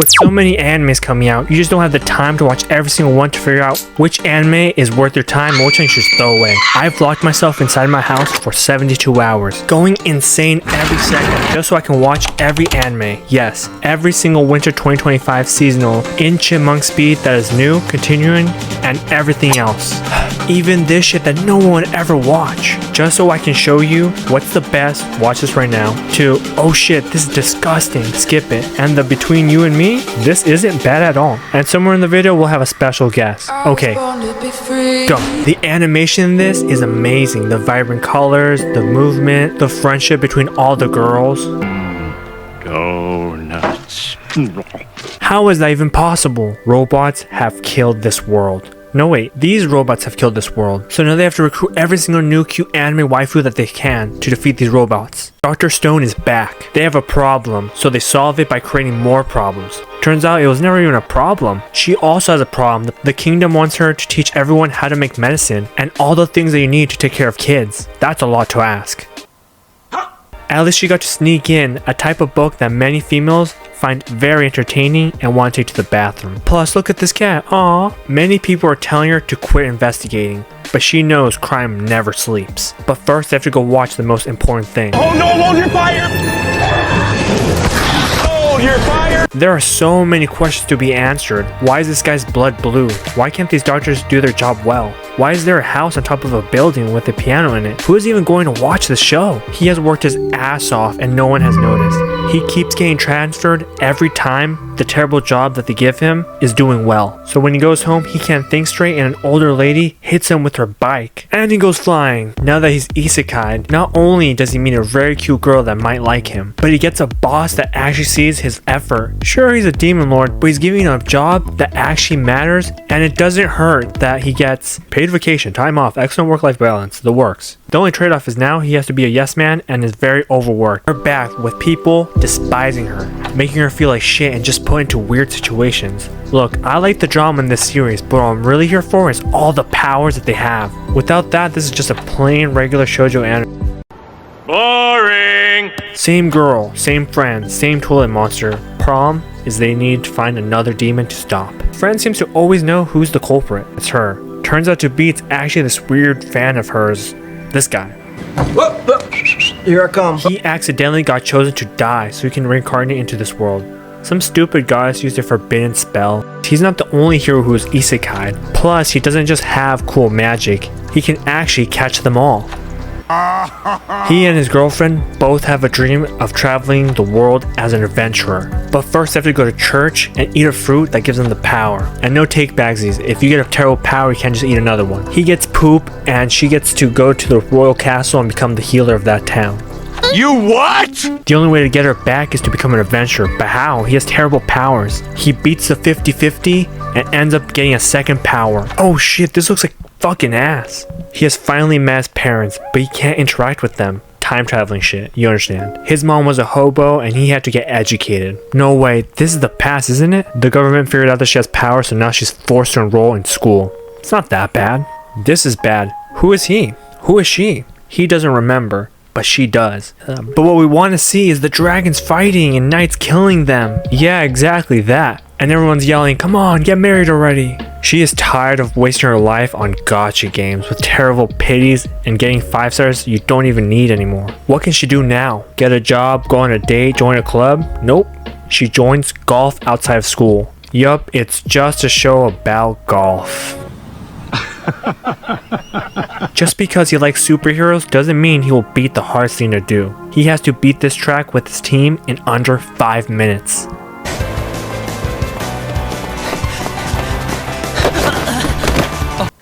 With so many animes coming out, you just don't have the time to watch every single one to figure out which anime is worth your time and which one you should throw away. I've locked myself inside my house for 72 hours, going insane every second just so I can watch every anime. Yes, every single winter 2025 seasonal in chipmunk speed that is new, continuing, and everything else. Even this shit that no one would ever watch. Just so I can show you what's the best, watch this right now, to, oh shit, this is disgusting, skip it. And the between you and me, this isn't bad at all. And somewhere in the video, we'll have a special guest. Okay, go. The animation in this is amazing. The vibrant colors, the movement, the friendship between all the girls. Go nuts. How is that even possible? Robots have killed this world. No wait, these robots have killed this world. So now they have to recruit every single new cute anime waifu that they can to defeat these robots. Dr. Stone is back. They have a problem, so they solve it by creating more problems. Turns out it was never even a problem. She also has a problem. The kingdom wants her to teach everyone how to make medicine and all the things that you need to take care of kids. That's a lot to ask. At least she got to sneak in a type of book that many females find very entertaining and want to take to the bathroom. Plus, look at this cat. Aww. Many people are telling her to quit investigating, but she knows crime never sleeps. But first, they have to go watch the most important thing. Oh no, hold your fire! Hold your fire! There are so many questions to be answered. Why is this guy's blood blue? Why can't these doctors do their job well? Why is there a house on top of a building with a piano in it? Who is even going to watch this show? He has worked his ass off and no one has noticed. He keeps getting transferred every time the terrible job that they give him is doing well. So when he goes home, he can't think straight and an older lady hits him with her bike. And he goes flying. Now that he's isekai'd, not only does he meet a very cute girl that might like him, but he gets a boss that actually sees his effort. Sure, he's a demon lord, but he's giving him a job that actually matters, and it doesn't hurt that he gets paid vacation, time off, excellent work-life balance, the works. The only trade-off is now he has to be a yes man and is very overworked. Her back with people despising her, making her feel like shit and just put into weird situations. Look, I like the drama in this series, but what I'm really here for is all the powers that they have. Without that, this is just a plain regular shoujo anime. Boring! Same girl, same friends, same toilet monster. Problem is they need to find another demon to stop. Friend seems to always know who's the culprit. It's her. Turns out to be it's actually this weird fan of hers. This guy. Here I come. He accidentally got chosen to die so he can reincarnate into this world. Some stupid guys used a forbidden spell. He's not the only hero who is isekai'd. Plus, he doesn't just have cool magic. He can actually catch them all. He and his girlfriend both have a dream of traveling the world as an adventurer. But first they have to go to church and eat a fruit that gives them the power. And no take backsies. If you get a terrible power, you can't just eat another one. He gets poop and she gets to go to the royal castle and become the healer of that town. You what? The only way to get her back is to become an adventurer. But how? He has terrible powers. He beats the 50-50 and ends up getting a second power. Oh shit, this looks like fucking ass. He has finally met his parents, but he can't interact with them. Time traveling shit, you understand. His mom was a hobo and he had to get educated. No way, this is the past, isn't it? The government figured out that she has power, so now she's forced to enroll in school. It's not that bad. This is bad. Who is he? Who is she? He doesn't remember, but she does. But what we want to see is the dragons fighting and knights killing them. Yeah, exactly that. And everyone's yelling, come on, get married already. She is tired of wasting her life on gacha games with terrible pities and getting 5 stars you don't even need anymore. What can she do now? Get a job, go on a date, join a club? Nope. She joins golf outside of school. Yup, it's just a show about golf. Just because he likes superheroes doesn't mean he will beat the hardest thing to do. He has to beat this track with his team in under 5 minutes.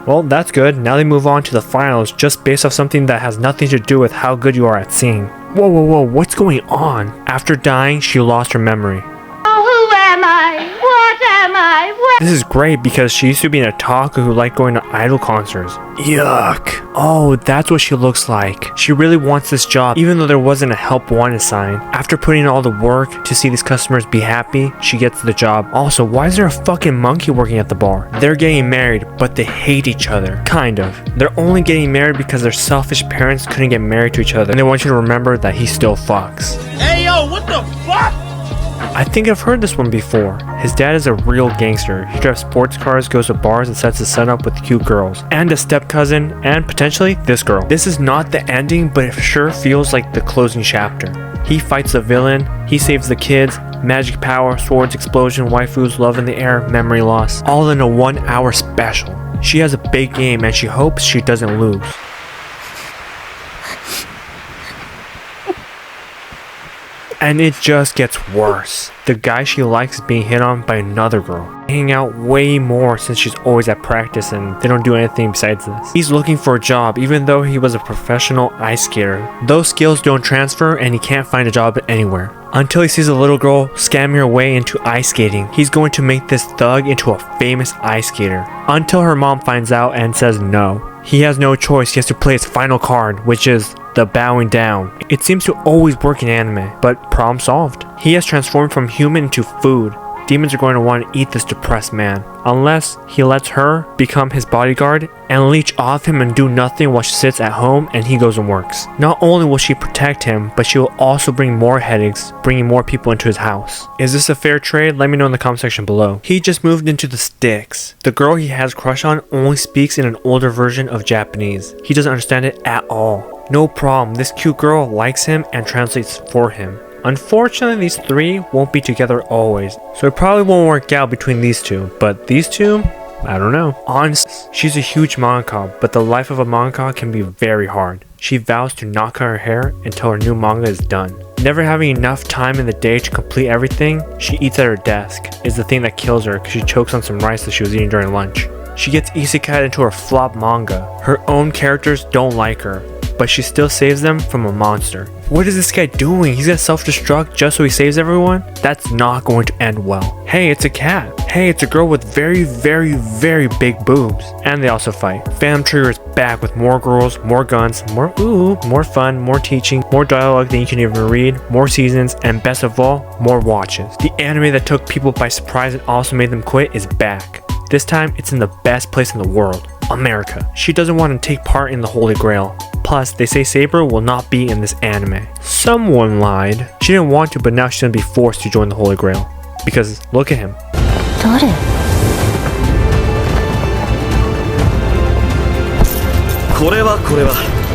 Well, that's good. Now they move on to the finals just based off something that has nothing to do with how good you are at singing. Whoa, whoa, whoa, what's going on? After dying, she lost her memory. Oh, who am I? What am I? This is great because she used to be an otaku who liked going to idol concerts. Yuck. Oh, that's what she looks like. She really wants this job even though there wasn't a help wanted sign. After putting in all the work to see these customers be happy, she gets the job. Also, why is there a fucking monkey working at the bar? They're getting married, but they hate each other. Kind of. They're only getting married because their selfish parents couldn't get married to each other, and they want you to remember that he still fucks. Hey yo, what the fuck? I think I've heard this one before. His dad is a real gangster. He drives sports cars, goes to bars, and sets his son up with cute girls. And a step cousin, and potentially this girl. This is not the ending, but it sure feels like the closing chapter. He fights the villain, he saves the kids, magic power, swords, explosion, waifus, love in the air, memory loss. All in a 1 hour special. She has a big game and she hopes she doesn't lose. And it just gets worse. The guy she likes is being hit on by another girl. Hanging out way more since she's always at practice and they don't do anything besides this. He's looking for a job even though he was a professional ice skater. Those skills don't transfer and he can't find a job anywhere. Until he sees a little girl scamming her way into ice skating. He's going to make this thug into a famous ice skater. Until her mom finds out and says no. He has no choice, he has to play his final card, which is the bowing down. It seems to always work in anime, but problem solved. He has transformed from human into food. Demons are going to want to eat this depressed man, unless he lets her become his bodyguard and leech off him and do nothing while she sits at home and he goes and works. Not only will she protect him, but she will also bring more headaches, bringing more people into his house. Is this a fair trade? Let me know in the comment section below. He just moved into the sticks. The girl he has a crush on only speaks in an older version of Japanese. He doesn't understand it at all. No problem, this cute girl likes him and translates for him. Unfortunately, these three won't be together always, so it probably won't work out between these two, but these two, I don't know. Honestly, she's a huge mangaka, but the life of a mangaka can be very hard. She vows to not cut her hair until her new manga is done. Never having enough time in the day to complete everything, she eats at her desk, is the thing that kills her because she chokes on some rice that she was eating during lunch. She gets isekai into her flop manga. Her own characters don't like her, but she still saves them from a monster. What is this guy doing? He's gonna self-destruct just so he saves everyone? That's not going to end well. Hey, it's a cat. Hey, it's a girl with very, very, very big boobs. And they also fight. Phantom Trigger is back with more girls, more guns, more fun, more teaching, more dialogue than you can even read, more seasons, and best of all, more watches. The anime that took people by surprise and also made them quit is back. This time, it's in the best place in the world, America. She doesn't want to take part in the Holy Grail. Plus, they say Saber will not be in this anime. Someone lied. She didn't want to, but now she's gonna be forced to join the Holy Grail. Because, look at him.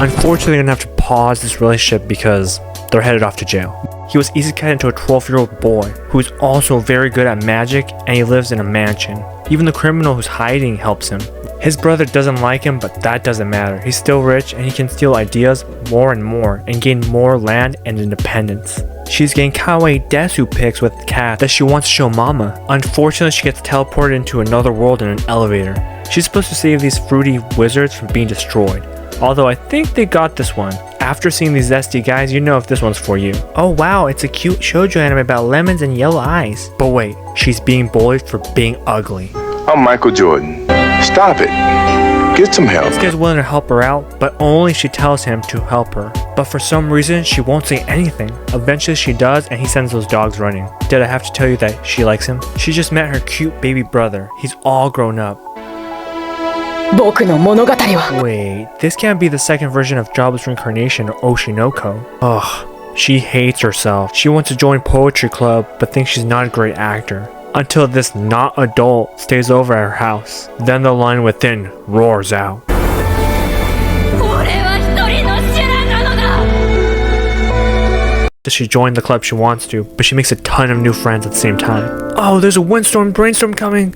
Unfortunately, they're gonna have to pause this relationship because they're headed off to jail. He was isekai into a 12-year-old boy who's also very good at magic and he lives in a mansion. Even the criminal who's hiding helps him. His brother doesn't like him, but that doesn't matter. He's still rich and he can steal ideas more and more and gain more land and independence. She's getting kawaii desu pics with Cat that she wants to show mama. Unfortunately, she gets teleported into another world in an elevator. She's supposed to save these fruity wizards from being destroyed. Although I think they got this one. After seeing these zesty guys, you know if this one's for you. Oh wow, it's a cute shoujo anime about lemons and yellow eyes. But wait, she's being bullied for being ugly. I'm Michael Jordan. Stop it. Get some help. This guy's willing to help her out, but only if she tells him to help her. But for some reason, she won't say anything. Eventually she does, and he sends those dogs running. Did I have to tell you that she likes him? She just met her cute baby brother. He's all grown up. Wait, this can't be the second version of Jobless Reincarnation or Oshinoko. Ugh, she hates herself. She wants to join poetry club, but thinks she's not a great actor. Until this not adult stays over at her house. Then the line within roars out. She joined the club she wants to, but she makes a ton of new friends at the same time. Oh, there's a brainstorm coming.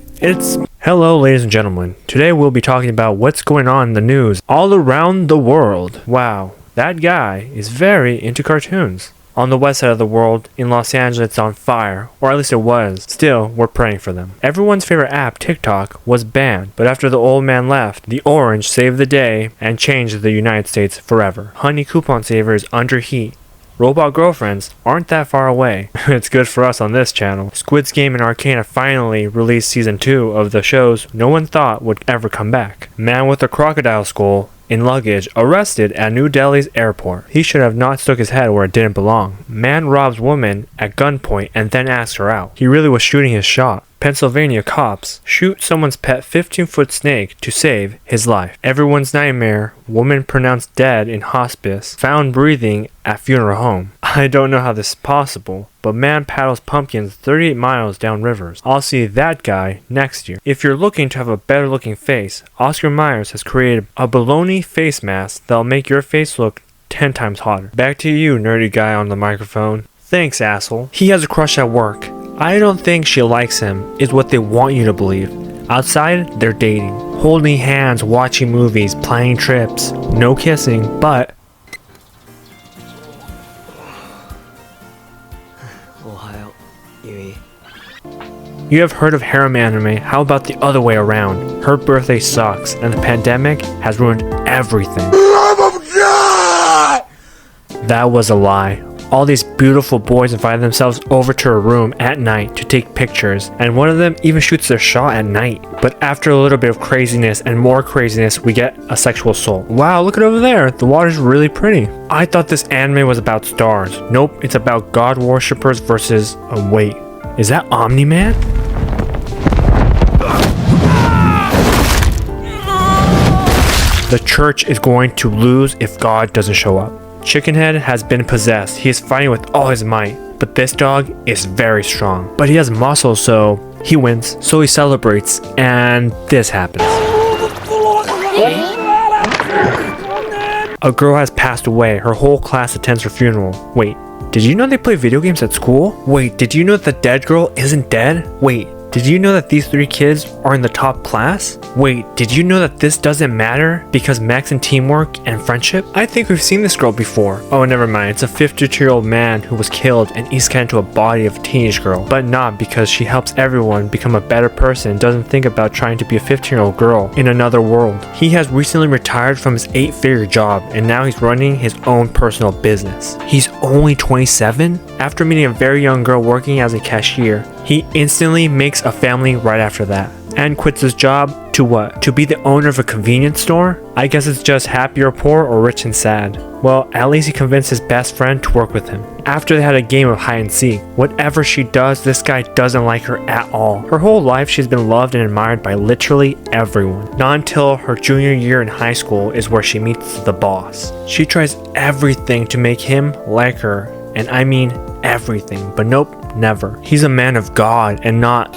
Hello, ladies and gentlemen. Today we'll be talking about what's going on in the news all around the world. Wow, that guy is very into cartoons. On the west side of the world, in Los Angeles, it's on fire, or at least it was. Still, we're praying for them. Everyone's favorite app, TikTok, was banned, but after the old man left, the orange saved the day and changed the United States forever. Honey coupon saver is under heat. Robot girlfriends aren't that far away. It's good for us on this channel. Squid's Game and Arcane have finally released season 2 of the shows no one thought would ever come back. Man with a crocodile skull in luggage arrested at New Delhi's airport. He should have not stuck his head where it didn't belong. Man robs woman at gunpoint and then asks her out. He really was shooting his shot. Pennsylvania cops shoot someone's pet 15-foot snake to save his life. Everyone's nightmare, woman pronounced dead in hospice, found breathing at funeral home. I don't know how this is possible, but man paddles pumpkins 38 miles down rivers. I'll see that guy next year. If you're looking to have a better looking face, Oscar Myers has created a baloney face mask that'll make your face look 10 times hotter. Back to you, nerdy guy on the microphone. Thanks, asshole. He has a crush at work. I don't think she likes him, is what they want you to believe. Outside, they're dating, holding hands, watching movies, planning trips. No kissing, but... Ohio, Yui. You have heard of harem anime, how about the other way around? Her birthday sucks, and the pandemic has ruined everything. Love of God! That was a lie. All these beautiful boys invite themselves over to her room at night to take pictures, and one of them even shoots their shot at night. But after a little bit of craziness and more craziness, we get a sexual assault. Wow, look at over there, the water's really pretty. I thought this anime was about stars. Nope, it's about god worshippers versus... wait, is that Omni-Man? The church is going to lose if God doesn't show up. Chickenhead has been possessed. He is fighting with all his might, but this dog is very strong. But he has muscles, so he wins. So he celebrates, and this happens. A girl has passed away. Her whole class attends her funeral. Wait, did you know they play video games at school? Wait, did you know that the dead girl isn't dead? Wait, did you know that these 3 kids are in the top class? Wait, did you know that this doesn't matter because mechs and teamwork and friendship? I think we've seen this girl before. Oh, never mind. It's a 52-year-old man who was killed and isekai into a body of a teenage girl. But not because she helps everyone become a better person and doesn't think about trying to be a 15-year-old girl in another world. He has recently retired from his 8-figure job and now he's running his own personal business. He's only 27? After meeting a very young girl working as a cashier, he instantly makes a family right after that. And quits his job to what? To be the owner of a convenience store? I guess it's just happy or poor or rich and sad. Well, at least he convinced his best friend to work with him. After they had a game of hide and seek, whatever she does, this guy doesn't like her at all. Her whole life she's been loved and admired by literally everyone. Not until her junior year in high school is where she meets the boss. She tries everything to make him like her, and I mean everything, but nope, never. He's a man of God and not...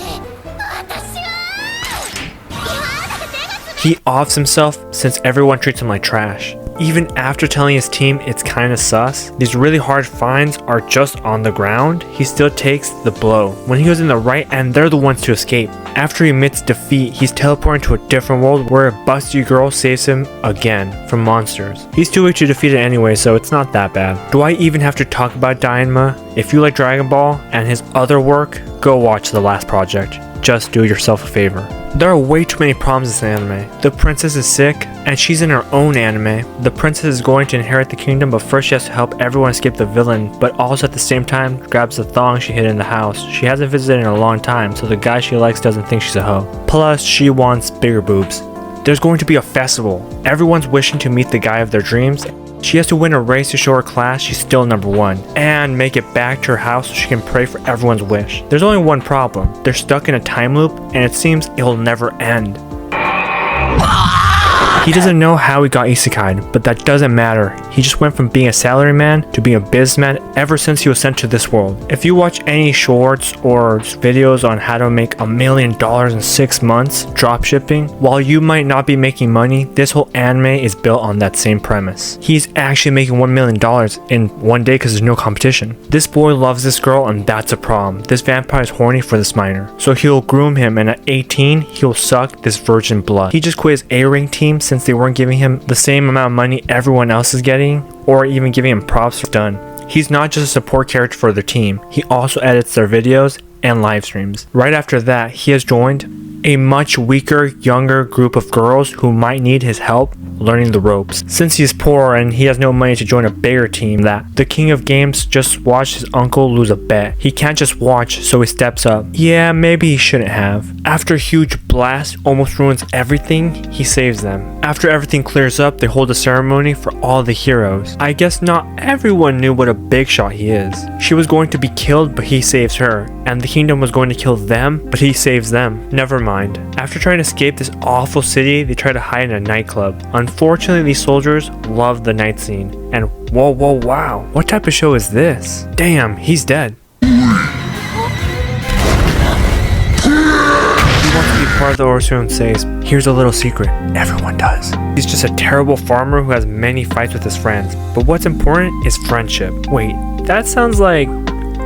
He offs himself since everyone treats him like trash. Even after telling his team it's kinda sus, these really hard finds are just on the ground, he still takes the blow. When he was in the right end, they're the ones to escape. After he admits defeat, he's teleported to a different world where a busty girl saves him again from monsters. He's too weak to defeat it anyway, so it's not that bad. Do I even have to talk about Dainma? If you like Dragon Ball and his other work, go watch The Last Project. Just do yourself a favor. There are way too many problems in this anime. The princess is sick, and she's in her own anime. The princess is going to inherit the kingdom, but first she has to help everyone escape the villain, but also at the same time grabs the thong she hid in the house. She hasn't visited in a long time, so the guy she likes doesn't think she's a hoe. Plus, she wants bigger boobs. There's going to be a festival. Everyone's wishing to meet the guy of their dreams. She has to win a race to show her class she's still number 1, and make it back to her house so she can pray for everyone's wish. There's only one problem. They're stuck in a time loop, and it seems it'll never end. He doesn't know how he got isekai'd, but that doesn't matter. He just went from being a salaryman to being a businessman ever since he was sent to this world. If you watch any shorts or videos on how to make $1 million in 6 months dropshipping, while you might not be making money, this whole anime is built on that same premise. He's actually making $1 million in one day because there's no competition. This boy loves this girl and that's a problem. This vampire is horny for this minor, so he'll groom him, and at 18 he'll suck this virgin blood. He just quit his A-ring team since they weren't giving him the same amount of money everyone else is getting, or even giving him props for done. He's not just a support character for their team, he also edits their videos and live streams. Right after that, he has joined a much weaker, younger group of girls who might need his help learning the ropes. Since he's poor and he has no money to join a bigger team, that the king of games just watched his uncle lose a bet. He can't just watch, so he steps up. Yeah, maybe he shouldn't have. After huge blood blast almost ruins everything, he saves them. After everything clears up, they hold a ceremony for all the heroes. I guess not everyone knew what a big shot he is. She was going to be killed, but he saves her, and the kingdom was going to kill them, but he saves them. Never mind. After trying to escape this awful city, they try to hide in a nightclub. Unfortunately, these soldiers love the night scene, and whoa, wow, what type of show is this? Damn, he's dead. Part of the Orsun says, here's a little secret, everyone does. He's just a terrible farmer who has many fights with his friends, but what's important is friendship. Wait, that sounds like,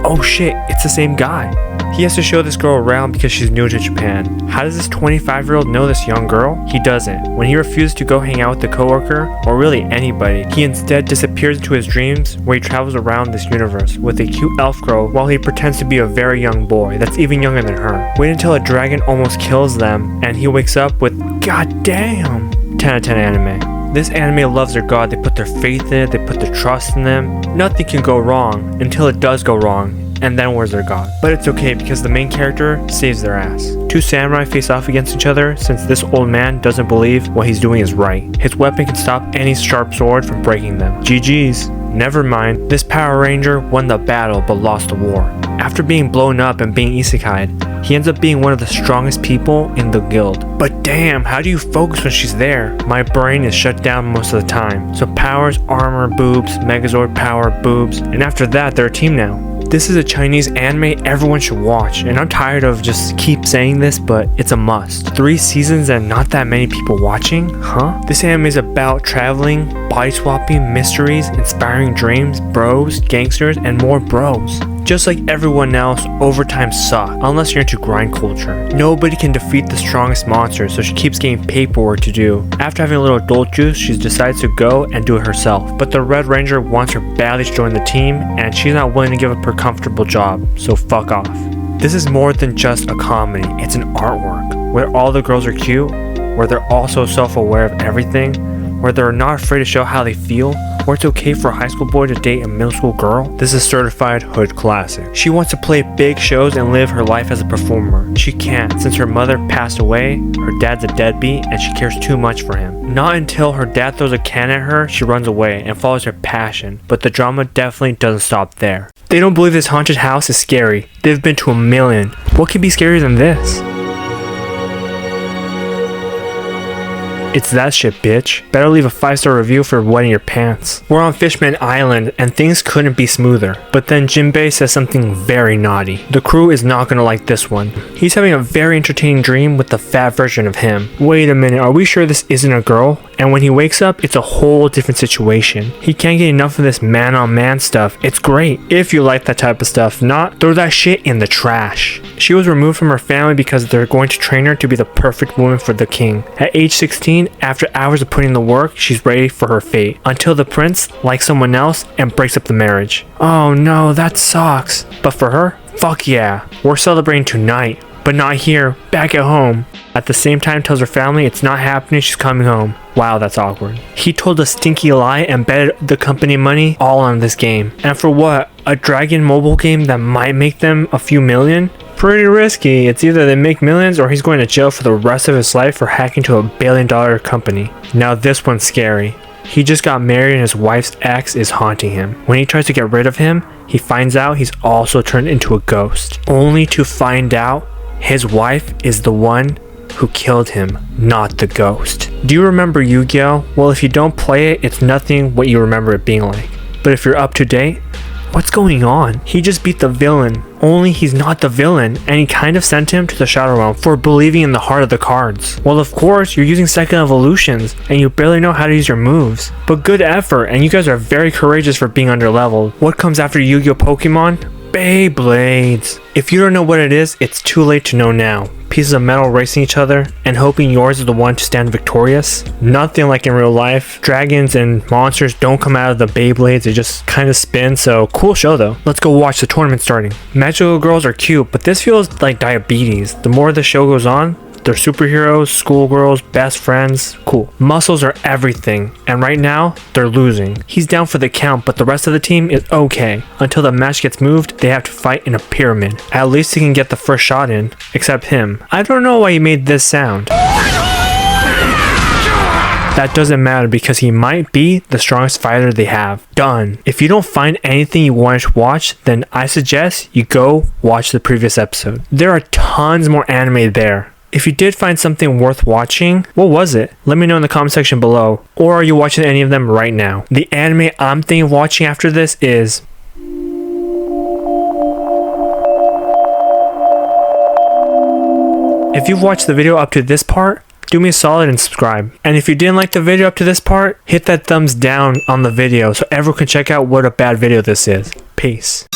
oh shit, it's the same guy. He has to show this girl around because she's new to Japan. How does this 25-year-old know this young girl? He doesn't. When he refuses to go hang out with the coworker, or really anybody, he instead disappears into his dreams where he travels around this universe with a cute elf girl while he pretends to be a very young boy that's even younger than her. Wait until a dragon almost kills them and he wakes up with, goddamn, 10 out of 10 anime. This anime loves their god, they put their faith in it, they put their trust in them. Nothing can go wrong until it does go wrong. And then where's their god? But it's okay because the main character saves their ass. Two samurai face off against each other since this old man doesn't believe what he's doing is right. His weapon can stop any sharp sword from breaking them. GG's. Never mind, this Power Ranger won the battle but lost the war. After being blown up and being isekai'd, he ends up being one of the strongest people in the guild. But damn, how do you focus when she's there? My brain is shut down most of the time. So powers, armor, boobs, Megazord power, boobs, and after that they're a team now. This is a Chinese anime everyone should watch, and I'm tired of just keep saying this, but it's a must. 3 seasons and not that many people watching? Huh? This anime is about traveling, body swapping, mysteries, inspiring dreams, bros, gangsters, and more bros. Just like everyone else, overtime sucks, unless you're into grind culture. Nobody can defeat the strongest monster, so she keeps getting paperwork to do. After having a little adult juice, she decides to go and do it herself. But the Red Ranger wants her badly to join the team, and she's not willing to give up her comfortable job, so fuck off. This is more than just a comedy, it's an artwork, where all the girls are cute, where they're also self-aware of everything, where they're not afraid to show how they feel, or it's okay for a high school boy to date a middle school girl. This is certified hood classic. She wants to play big shows and live her life as a performer. She can't since her mother passed away, her dad's a deadbeat, and she cares too much for him. Not until her dad throws a can at her, she runs away and follows her passion, but the drama definitely doesn't stop there. They don't believe this haunted house is scary. They've been to 1,000,000. What could be scarier than this? It's that shit, bitch. Better leave a 5-star review for wetting your pants. We're on Fishman Island, and things couldn't be smoother. But then Jinbei says something very naughty. The crew is not gonna like this one. He's having a very entertaining dream with the fat version of him. Wait a minute, are we sure this isn't a girl? And when he wakes up, it's a whole different situation. He can't get enough of this man-on-man stuff. It's great. If you like that type of stuff, not, throw that shit in the trash. She was removed from her family because they're going to train her to be the perfect woman for the king. At age 16, after hours of putting in the work, she's ready for her fate. Until the prince likes someone else and breaks up the marriage. Oh no, that sucks. But for her, fuck yeah. We're celebrating tonight. But not here, back at home. At the same time tells her family it's not happening, she's coming home. Wow, that's awkward. He told a stinky lie and betted the company money all on this game. And for what? A dragon mobile game that might make them a few million? Pretty risky. It's either they make millions or he's going to jail for the rest of his life for hacking to $1 billion company. Now this one's scary. He just got married and his wife's ex is haunting him. When he tries to get rid of him, he finds out he's also turned into a ghost. Only to find out his wife is the one who killed him, not the ghost. Do you remember Yu-Gi-Oh? Well, if you don't play it, it's nothing what you remember it being like. But if you're up to date, what's going on? He just beat the villain, only he's not the villain, and he kind of sent him to the Shadow Realm for believing in the heart of the cards. Well, of course, you're using second evolutions, and you barely know how to use your moves. But good effort, and you guys are very courageous for being underleveled. What comes after Yu-Gi-Oh Pokemon? Beyblades. If you don't know what it is, it's too late to know now. Pieces of metal racing each other and hoping yours is the one to stand victorious. Nothing like in real life. Dragons and monsters don't come out of the Beyblades, they just kind of spin, so cool show though. Let's go watch the tournament starting. Magical girls are cute, but this feels like diabetes. The more the show goes on, They're superheroes, schoolgirls, best friends. Cool. Muscles are everything, and right now, they're losing. He's down for the count, but the rest of the team is okay. Until the match gets moved, they have to fight in a pyramid. At least he can get the first shot in, except him. I don't know why he made this sound. That doesn't matter because he might be the strongest fighter they have. Done. If you don't find anything you want to watch, then I suggest you go watch the previous episode. There are tons more anime there. If you did find something worth watching, what was it? Let me know in the comment section below. Or are you watching any of them right now? The anime I'm thinking of watching after this is... If you've watched the video up to this part, do me a solid and subscribe. And if you didn't like the video up to this part, hit that thumbs down on the video so everyone can check out what a bad video this is. Peace.